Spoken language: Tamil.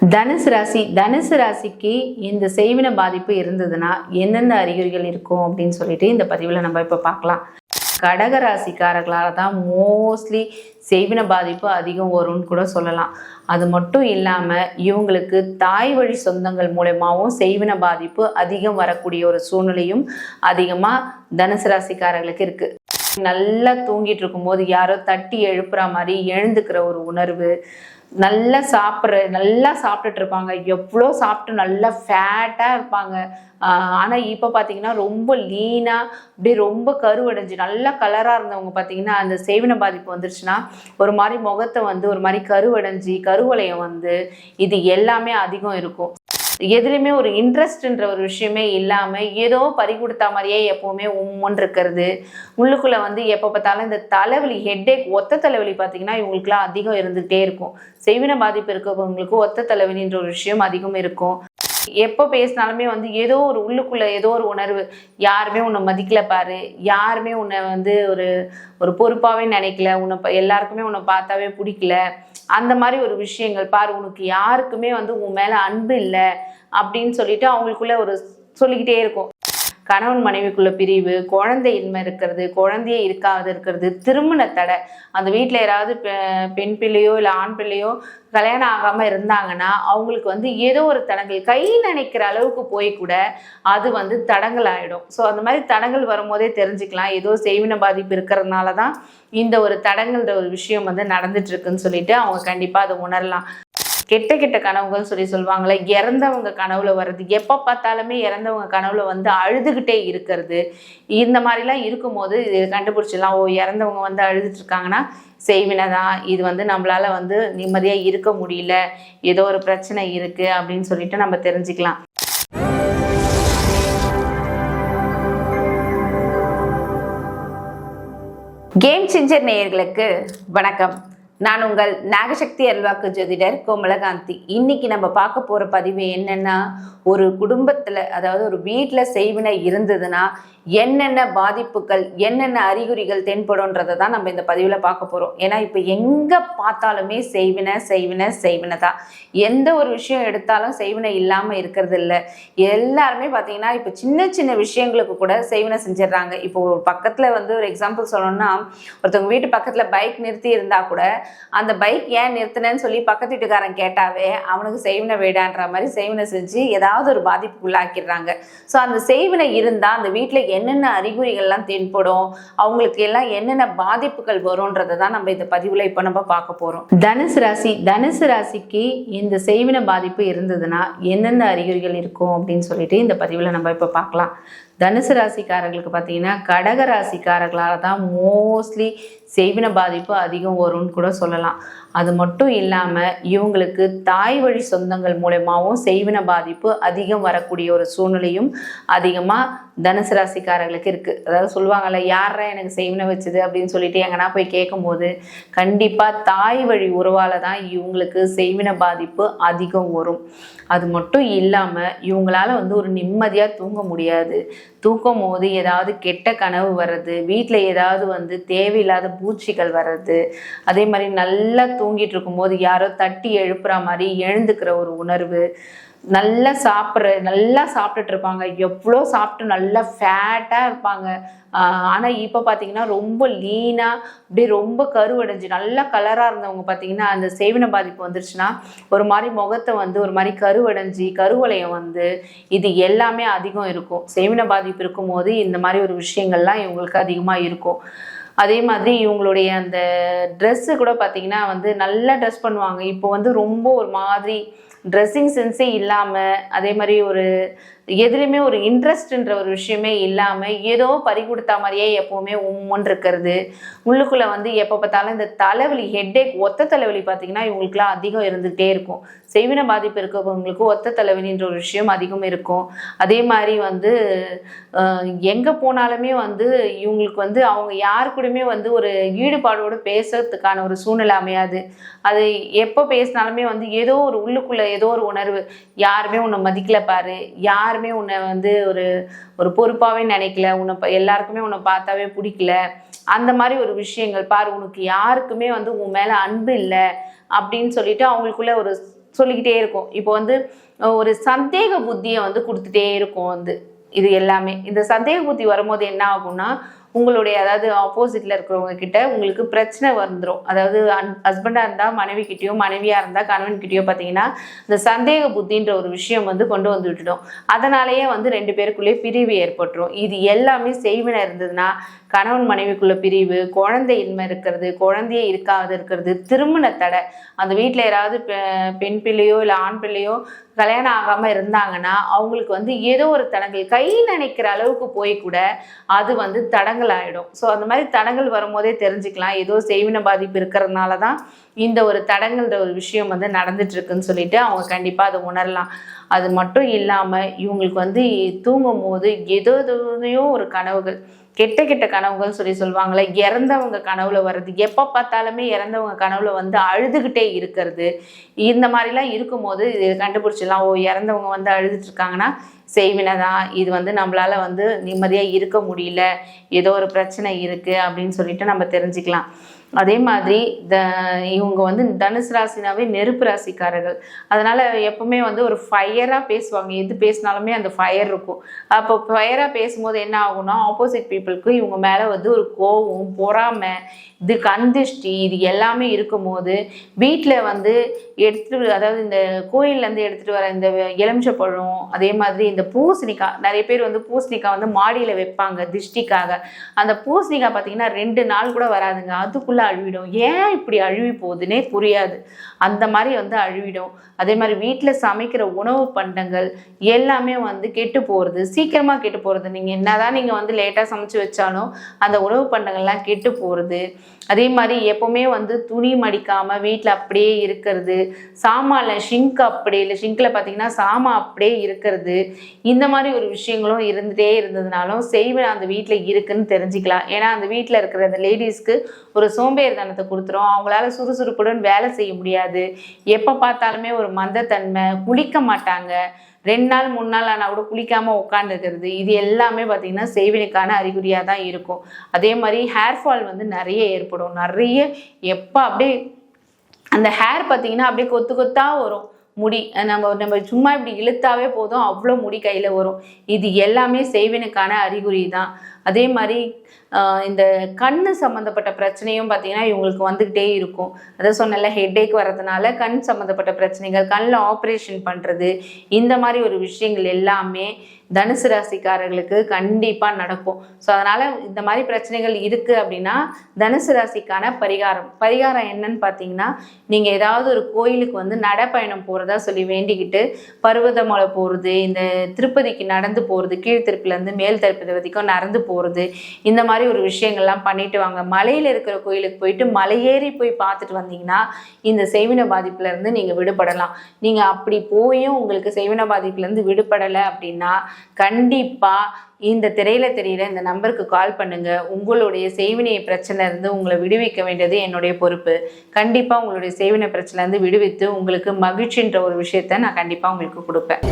தனுசு ராசிக்கு இந்த செய்வின பாதிப்பு இருந்ததுன்னா என்னென்ன அறிகுறிகள் இருக்கும் அப்படின்னு சொல்லிட்டு இந்த பதிவில் நம்ம இப்போ பார்க்கலாம். கடக ராசிக்காரர்களால் தான் மோஸ்ட்லி செய்வின பாதிப்பு அதிகம் வரும்னு கூட சொல்லலாம். அது மட்டும் இல்லாமல் இவங்களுக்கு தாய் வழி சொந்தங்கள் மூலமாகவும் செய்வின பாதிப்பு அதிகம் வரக்கூடிய ஒரு சூழ்நிலையும் அதிகமாக தனுசு ராசிக்காரர்களுக்கு இருக்குது. நல்லா தூங்கிட்டு இருக்கும்போது யாரோ தட்டி எழுப்புற மாதிரி எழுந்துக்கிற ஒரு உணர்வு, நல்லா சாப்பிட்டுட்டு இருப்பாங்க, எவ்வளோ சாப்பிட்டு நல்லா ஃபேட்டாக இருப்பாங்க. ஆனால் இப்போ பார்த்தீங்கன்னா ரொம்ப லீனாக அப்படியே ரொம்ப கருவடைஞ்சு நல்லா கலராக இருந்தவங்க பார்த்தீங்கன்னா அந்த செய்வின பாதிப்பு வந்துருச்சுன்னா ஒரு மாதிரி முகத்தை ஒரு மாதிரி கருவடைஞ்சி கருவளையம் இது எல்லாமே அதிகம் இருக்கும். எதுலையுமே ஒரு இன்ட்ரெஸ்ட்ன்ற ஒரு விஷயமே இல்லாமல் ஏதோ பறி கொடுத்தா மாதிரியே எப்போவுமே உம்முன்னு இருக்கிறது. உள்ளுக்குள்ளே எப்போ பார்த்தாலும் இந்த தலைவலி, ஹெட்டேக், ஒத்த தலைவலி பார்த்தீங்கன்னா இவங்களுக்குலாம் அதிகம் இருந்துகிட்டே இருக்கும். செய்வின பாதிப்பு இருக்கிறவங்களுக்கு ஒத்த தலைவலின்ற ஒரு விஷயம் அதிகம் இருக்கும். எப்போ பேசினாலுமே ஏதோ ஒரு உள்ளுக்குள்ளே ஏதோ ஒரு உணர்வு, யாருமே உன்னை மதிக்கல பாரு, யாருமே உன்னை ஒரு பொறுப்பாகவே நினைக்கல, எல்லாருக்குமே உன்னை பார்த்தாவே பிடிக்கல, அந்த மாதிரி ஒரு விஷயங்கள் பாரு, உனக்கு யாருக்குமே உன் மேலே அன்பு இல்லை அப்படின்னு சொல்லிட்டு அவங்களுக்குள்ள ஒரு சொல்லிக்கிட்டே இருக்கும். கணவன் மனைவிக்குள்ள பிரிவு, குழந்தையின்மை இருக்கிறது, குழந்தையே இருக்காது இருக்கிறது, திருமண தடை, அந்த வீட்டில் யாராவது பெண் பிள்ளையோ இல்லை ஆண் பிள்ளையோ கல்யாணம் ஆகாமல் இருந்தாங்கன்னா அவங்களுக்கு ஏதோ ஒரு தடங்கள், கை நினைக்கிற அளவுக்கு போய் கூட அது தடங்கள் ஆகிடும். ஸோ அந்த மாதிரி தடங்கள் வரும்போதே தெரிஞ்சுக்கலாம் ஏதோ செய்வின பாதிப்பு இருக்கிறதுனால தான் இந்த ஒரு தடங்கள்ன்ற ஒரு விஷயம் நடந்துட்டு இருக்குன்னு சொல்லிட்டு அவங்க கண்டிப்பாக அதை உணரலாம். கெட்ட கனவுகள் சொல்லுவாங்களே, இறந்தவங்க கனவுல வர்றது, எப்போ பார்த்தாலுமே இறந்தவங்க கனவுல அழுதுகிட்டே இருக்கிறது, இந்த மாதிரிலாம் இருக்கும்போது இது கண்டுபிடிச்சிடலாம். இறந்தவங்க அழுதுட்டு இருக்காங்கன்னா செய்வினை தான், இது நம்மளால நிம்மதியாக இருக்க முடியல, ஏதோ ஒரு பிரச்சனை இருக்குது அப்படின்னு சொல்லிட்டு நம்ம தெரிஞ்சுக்கலாம். கேம் சேஞ்சர் நேயர்களுக்கு வணக்கம். நான் உங்கள் நாகசக்தி அல்வாக்கு ஜோதிடர் கோமலகாந்தி. இன்னைக்கு நம்ம பார்க்க போகிற பதிவு என்னென்னா, ஒரு குடும்பத்தில் அதாவது ஒரு வீட்டில் செய்வினை இருந்ததுன்னா என்னென்ன பாதிப்புகள், என்னென்ன அறிகுறிகள் தென்படும்ன்றதை தான் நம்ம இந்த பதிவில் பார்க்க போகிறோம். ஏன்னா இப்போ எங்கே பார்த்தாலுமே செய்வினை தான். எந்த ஒரு விஷயம் எடுத்தாலும் செய்வினை இல்லாமல் இருக்கிறது இல்லை. எல்லாருமே பார்த்தீங்கன்னா இப்போ சின்ன விஷயங்களுக்கு கூட செய்வினை செஞ்சிடறாங்க. இப்போ ஒரு பக்கத்தில் ஒரு எக்ஸாம்பிள் சொல்லணும்னா, ஒருத்தவங்க வீட்டு பக்கத்தில் பைக் நிறுத்தி இருந்தால் கூட அந்த பைக் ஏன் நிறுத்தினேன்னு சொல்லி பக்கத்து வீட்டுக்காரன் கேட்டாவே அவனுக்கு செய்வினை வேடான்ற மாதிரி செய்வினை செஞ்சு ஏதாவது ஒரு பாதிப்புக்குள்ளாக்கிடுறாங்க. ஸோ அந்த செய்வினை இருந்தால் அந்த வீட்டில் என்னென்ன அறிகுறிகள்லாம் தென்படும், அவங்களுக்கு எல்லாம் என்னென்ன பாதிப்புகள் வரும்ன்றதை தான் நம்ம இந்த பதிவில் இப்போ நம்ம பார்க்க போகிறோம். தனுசு ராசிக்கு இந்த செய்வின பாதிப்பு இருந்ததுன்னா என்னென்ன அறிகுறிகள் இருக்கும் அப்படின்னு சொல்லிட்டு இந்த பதிவில் நம்ம இப்போ பார்க்கலாம். தனுசு ராசிக்காரர்களுக்கு பார்த்தீங்கன்னா கடக ராசிக்காரர்களால் தான் மோஸ்ட்லி செய்வின பாதிப்பு அதிகம் வரும்னு கூட சொல்லலாம். அது மட்டும் இல்லாமல் இவங்களுக்கு தாய் வழி சொந்தங்கள் மூலமாகவும் செய்வின பாதிப்பு அதிகம் வரக்கூடிய ஒரு சூழ்நிலையும் அதிகமாக தனுசு ராசிக்காரர்களுக்கு இருக்குது. அதாவது சொல்லுவாங்கள்ல, யாரா எனக்கு செய்வினை வச்சுது அப்படின்னு சொல்லிட்டு எங்கன்னா போய் கேட்கும்போது கண்டிப்பாக தாய் வழி உறவால் தான் இவங்களுக்கு செய்வின பாதிப்பு அதிகம் வரும். அது மட்டும் இல்லாமல் இவங்களால ஒரு நிம்மதியாக தூங்க முடியாது. தூக்கும் போது ஏதாவது கெட்ட கனவு வர்றது, வீட்டில் ஏதாவது தேவையில்லாத பூச்சிகள் வர்றது, அதே மாதிரி நல்லா தூங்கிட்டு இருக்கும்போது யாரோ தட்டி எழுப்புற மாதிரி எழுந்துக்கிற ஒரு உணர்வு, நல்லா சாப்பிட்டுட்டு இருப்பாங்க, எவ்வளோ சாப்பிட்டு நல்லா ஃபேட்டாக இருப்பாங்க. ஆனால் இப்போ பார்த்தீங்கன்னா ரொம்ப லீனாக அப்படியே ரொம்ப கருவடைஞ்சு நல்லா கலராக இருந்தவங்க பார்த்தீங்கன்னா அந்த செய்வின பாதிப்பு வந்துருச்சுன்னா ஒரு மாதிரி முகத்தை ஒரு மாதிரி கருவடைஞ்சி கருவளையம் இது எல்லாமே அதிகம் இருக்கும். செய்வின பாதிப்பு இருக்கும்போது இந்த மாதிரி ஒரு விஷயங்கள்லாம் இவங்களுக்கு அதிகமாக இருக்கும். அதே மாதிரி இவங்களுடைய அந்த ட்ரெஸ்ஸு கூட பார்த்தீங்கன்னா நல்லா ட்ரெஸ் பண்ணுவாங்க. இப்போ ரொம்ப ஒரு மாதிரி ட்ரெஸ்ஸிங் சென்ஸே இல்லாமல், அதே மாதிரி ஒரு எதுலையுமே ஒரு இன்ட்ரெஸ்ட்ன்ற ஒரு விஷயமே இல்லாமல் ஏதோ பறி கொடுத்தா மாதிரியே எப்போவுமே உம்முன்னு இருக்கிறது. உள்ளுக்குள்ளே எப்போ பார்த்தாலும் இந்த தலைவலி, ஹெட்டேக், ஒத்த தலைவலி பார்த்தீங்கன்னா இவங்களுக்குலாம் அதிகம் இருந்துகிட்டே இருக்கும். செய்வின பாதிப்பு இருக்கிறவங்களுக்கு ஒத்த தலைவலின்ற ஒரு விஷயம் அதிகம் இருக்கும். அதே மாதிரி எங்கே போனாலுமே இவங்களுக்கு அவங்க யாரு கூடயுமே ஒரு ஈடுபாடோடு பேசுறதுக்கான ஒரு சூழ்நிலை அமையாது. அது எப்போ பேசினாலுமே ஏதோ ஒரு உள்ளுக்குள்ளே ஏதோ ஒரு உணர்வு, யாருமே உன்னை மதிக்கல பாரு, யாருமே உன்னை ஒரு பொறுப்பாகவே நினைக்கல, எல்லாருக்குமே உன்னை பார்த்தாவே பிடிக்கல, அந்த மாதிரி ஒரு விஷயங்கள் பாரு, உனக்கு யாருக்குமே உன் மேலே அன்பு இல்லை அப்படின்னு சொல்லிட்டு அவங்களுக்குள்ள ஒரு சொல்லிக்கிட்டே இருக்கும். இப்போ வந்து ஒரு சந்தேக புத்தியை வந்து கொடுத்துட்டே இருக்கும் வந்து இது எல்லாமே. இந்த சந்தேக புத்தி வரும்போது என்ன ஆகும்னா, உங்களுடைய அதாவது ஆப்போசிட்ல இருக்கிறவங்க கிட்ட உங்களுக்கு பிரச்சனை வந்துடும். அதாவது ஹஸ்பண்டா இருந்தா மனைவி கிட்டயோ, மனைவியா இருந்தா கணவன் கிட்டயோ பார்த்தீங்கன்னா இந்த சந்தேக புத்தின்ற ஒரு விஷயம் வந்து கொண்டு வந்து விட்டுடும். அதனாலேயே வந்து 2 பேருக்குள்ளே பிரிவு ஏற்பட்டுரும். இது எல்லாமே செய்வினை இருந்ததுன்னா கணவன் மனைவிக்குள்ள பிரிவு, குழந்தையின்மை இருக்கிறது, குழந்தையே இருக்காது இருக்கிறது, திருமண தடை. அந்த வீட்டில் யாராவது பெண் பிள்ளையோ இல்லை ஆண் பிள்ளையோ கல்யாணம் ஆகாமல் இருந்தாங்கன்னா அவங்களுக்கு வந்து ஏதோ ஒரு தடங்கள் கை நினைக்கிற அளவுக்கு போய் கூட அது வந்து தடங்கள் ஆகிடும். ஸோ அந்த மாதிரி தடங்கள் வரும்போதே தெரிஞ்சுக்கலாம் ஏதோ செய்வின பாதிப்பு இருக்கிறதுனால தான் இந்த ஒரு தடங்கள்ன்ற ஒரு விஷயம் வந்து நடந்துட்டு இருக்குன்னு சொல்லிட்டு அவங்க கண்டிப்பாக அதை உணரலாம். அது மட்டும் இல்லாமல் இவங்களுக்கு வந்து தூங்கும் போது ஏதோதையோ ஒரு கனவுகள், கெட்ட கெட்ட கனவுகள் சொல்லுவாங்களே, இறந்தவங்க கனவுல வர்றது, எப்போ பார்த்தாலுமே இறந்தவங்க கனவுல வந்து அழுதுகிட்டே இருக்கிறது, இந்த மாதிரிலாம் இருக்கும்போது இது கண்டுபிடிச்சிடலாம். ஓ, இறந்தவங்க வந்து அழுதுட்டு இருக்காங்கன்னா செய்வினை தான், இது வந்து நம்மளால வந்து நிம்மதியாக இருக்க முடியல, ஏதோ ஒரு பிரச்சனை இருக்குது அப்படின்னு சொல்லிட்டு நம்ம தெரிஞ்சுக்கலாம். அதே மாதிரி இவங்க வந்து தனுசு ராசினாவே நெருப்பு ராசிக்காரர்கள். அதனால எப்பவுமே வந்து ஒரு ஃபயராக பேசுவாங்க. எது பேசினாலுமே அந்த ஃபயர் இருக்கும். அப்போ ஃபயராக பேசும்போது என்ன ஆகும்னா ஆப்போசிட் பீப்புளுக்கு இவங்க மேலே வந்து ஒரு கோவம், பொறாமை, இது கந்திஷ்டி, இது எல்லாமே இருக்கும்போது வீட்டில் வந்து எடுத்துட்டு, அதாவது இந்த கோயிலேருந்து எடுத்துகிட்டு வர இந்த எலுமிச்சப்பழம், அதே மாதிரி இந்த பூசணிக்காய், நிறைய பேர் வந்து பூசணிக்காய் வந்து மாடியில் வைப்பாங்க திஷ்டிக்காக. அந்த பூசணிக்காய் பார்த்தீங்கன்னா 2 நாள் கூட வராதுங்க, அதுக்குள்ளே அழுவிடும். ஏன் இப்படி அழுவி போகுதுன்னே புரியாது. அந்த மாதிரி வந்து அழுவிடும். அதே மாதிரி வீட்டில் சமைக்கிற உணவு பண்டங்கள் எல்லாமே வந்து கெட்டு போகிறது, சீக்கிரமாக கெட்டு போகிறது. நீங்கள் என்னதான் நீங்கள் வந்து லேட்டாக சமைச்சு வச்சாலும் அந்த உணவு பண்டங்கள்லாம் கெட்டு போகிறது. அதே மாதிரி எப்போவுமே வந்து துணி மடிக்காமல் வீட்டில் அப்படியே இருக்கிறது, சாமானில் ஷிங்க் அப்படியே இல்லை, ஷிங்கில் பார்த்தீங்கன்னா சாமான் அப்படியே இருக்கிறது, இந்த மாதிரி ஒரு விஷயங்களும் இருந்துகிட்டே இருந்ததுனாலும் செய்வினை அந்த வீட்டில் இருக்குன்னு தெரிஞ்சுக்கலாம். ஏன்னா அந்த வீட்டில் இருக்கிற அந்த லேடிஸ்க்கு ஒரு சோம்பேறித்தனத்தை கொடுத்துரும். அவங்களால சுறுசுறுப்புடன் வேலை செய்ய முடியாது. எப்போ பார்த்தாலுமே ஒரு மந்தத்தன்மை, குளிக்க மாட்டாங்க, 2 நாள் 3 நாள் ஆனால் கூட குளிக்காமல் உட்காந்துருக்கிறது, இது எல்லாமே பார்த்திங்கன்னா செய்வினைக்கான அறிகுறியாக தான் இருக்கும். அதே மாதிரி ஹேர் ஃபால் வந்து நிறைய ஏற்படும். நிறைய எப்போ அப்படியே அந்த ஹேர் பார்த்திங்கன்னா அப்படியே கொத்து கொத்தாக வரும். முடி நம்ம சும்மா இப்படி இழுத்தாவே போதும், அவ்வளோ முடி கையில் வரும். இது எல்லாமே செய்வினைக்கான அறிகுறி தான். அதே மாதிரி இந்த கண்ணு சம்மந்தப்பட்ட பிரச்சனையும் பார்த்திங்கன்னா இவங்களுக்கு வந்துக்கிட்டே இருக்கும். அதை சொன்னல, ஹெட்டேக் வர்றதுனால கண் சம்மந்தப்பட்ட பிரச்சனைகள், கண்ணில் ஆப்ரேஷன் பண்ணுறது, இந்த மாதிரி ஒரு விஷயங்கள் எல்லாமே தனுசு ராசிக்காரர்களுக்கு கண்டிப்பாக நடக்கும். ஸோ அதனால் இந்த மாதிரி பிரச்சனைகள் இருக்குது அப்படின்னா தனுசு ராசிக்கான பரிகாரம் என்னன்னு பார்த்தீங்கன்னா, நீங்கள் ஏதாவது ஒரு கோயிலுக்கு வந்து நடைப்பயணம் போகிறதா சொல்லி வேண்டிக்கிட்டு பர்வதமலை போகிறது, இந்த திருப்பதிக்கு நடந்து போகிறது, கீழ்த்திருப்பிலேருந்து மேல் திருப்பதி வரைக்கும் நடந்து போகிறது, இந்த மாதிரி ஒரு விஷயங்கள்லாம் பண்ணிட்டு வாங்க. மலையில் இருக்கிற கோயிலுக்கு போயிட்டு மலையேறி போய் பார்த்துட்டு வந்தீங்கன்னா இந்த செய்வினை பாதிப்புலேருந்து நீங்கள் விடுபடலாம். நீங்கள் அப்படி போயும் உங்களுக்கு செய்வினை பாதிப்புலேருந்து விடுபடலை அப்படின்னா கண்டிப்பாக இந்த திரையில் தெரிகிற இந்த நம்பருக்கு கால் பண்ணுங்கள். உங்களுடைய செய்வினை பிரச்சனை இருந்து உங்களை விடுவிக்க வேண்டியது என்னுடைய பொறுப்பு. கண்டிப்பாக உங்களுடைய செய்வினை பிரச்சனை இருந்து விடுவித்து உங்களுக்கு மகிழ்ச்சின்ற ஒரு விஷயத்தை நான் கண்டிப்பாக உங்களுக்கு கொடுப்பேன்.